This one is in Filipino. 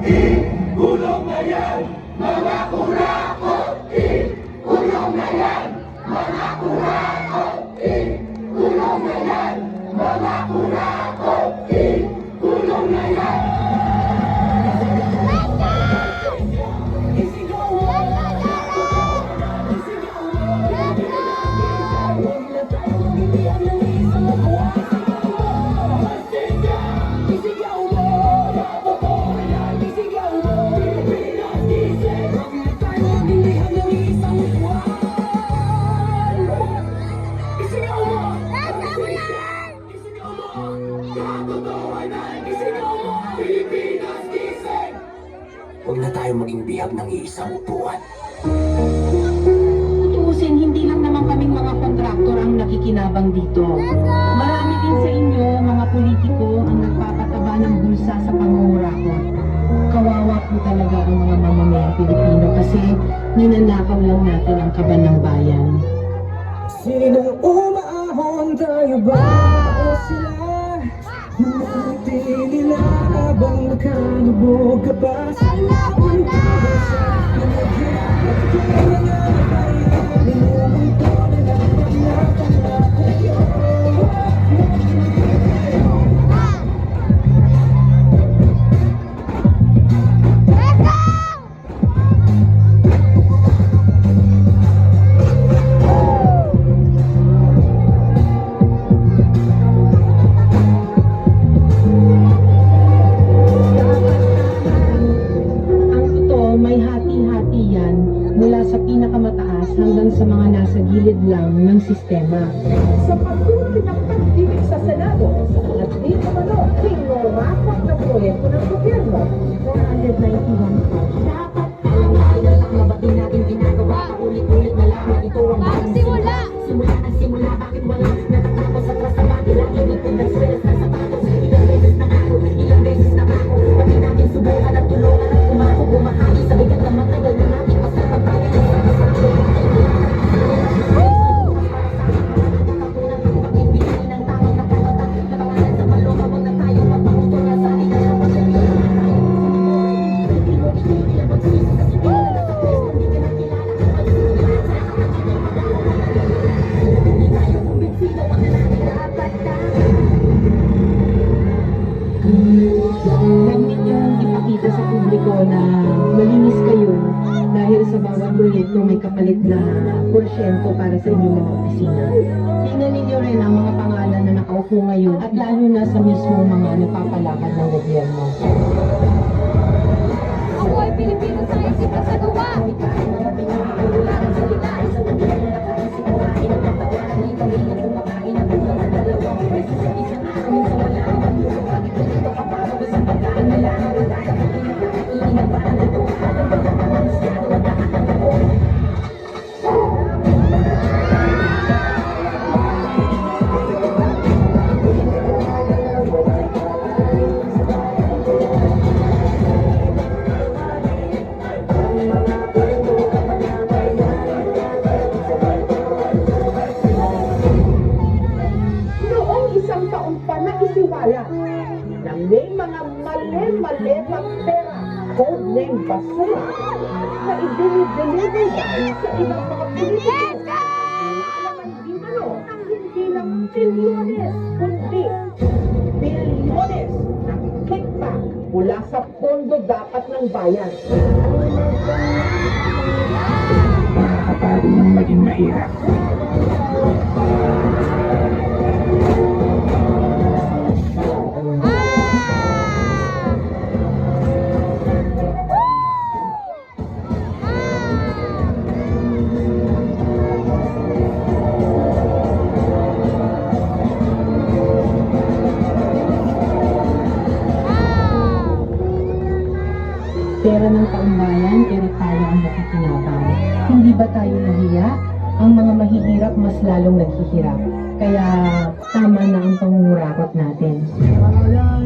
Ikulong na yan, mga kurakot! Ikulong na yan, mga kurakot! Ikulong na yan, mga kurakot! Ikulong na yan! Huwag na tayo maging bihag ng iisang upuan. Tutuusin, hindi lang naman kaming mga kontraktor ang nakikinabang dito. Marami din sa inyo, mga politiko, ang nagpapataba ng bulsa sa pangungurakot. Kawawa po talaga ang mga mamamayang Pilipino kasi ninanakaw lang natin ang kaban ng bayan. Sinong umaahon, tayo ba o sila? Hindi nila habang nakalubog ka ba sa labang kabasa? Pinaghirap ko mga bayan, binubunto nila pagpapangako yun. Mula sa pinakamataas hanggang sa mga nasa gilid lang ng sistema. Sa pagtuloy ng pag-ibig sa Senado, at di umano, kinurakot na proyekto ng gobyerno. 491 cash. Dapat talaga ay lang mabating natin ginagawa. Ulit-ulit na lang ito ang Magsimula! Simula ng simula, bakit wala natatapos sa trasabati? Lagi nagpundag swelas na sapatos. Ilang beses na ako, ilang beses na ako. Pati natin subukan at tulungan at kumako. Bumahagi sa bigat na matagal na natin pasapagpapagin. Huwag ninyong ipakita sa publiko na malinis kayo dahil sa bawat proyekto may kapalit na porsyento para sa inyong mga opisina. Tingnan ninyo rin ang mga pangalan na nakaupo ngayon at lalo na sa mismo mga napapalakad ng gobyerno. Ako ay Pilipino sa isip at sa gawa. Noong isang taon pa na isiwala na may mga mali-mali na pera, code name basura, na i-deliver dahil sa ibang mga politiko. Nalaman din ano, ang hindi lang milyones, kundi bilyones ng kickback mula sa pondo dapat ng bayan. Nakakapagod ng maging mahirap. Pera ng taumbayan, pero tayo ang nakikinabang. Hindi ba tayo nahiya? Ang mga mahihirap mas lalong naghihirap. Kaya tama na ang pangungurakot natin. Wala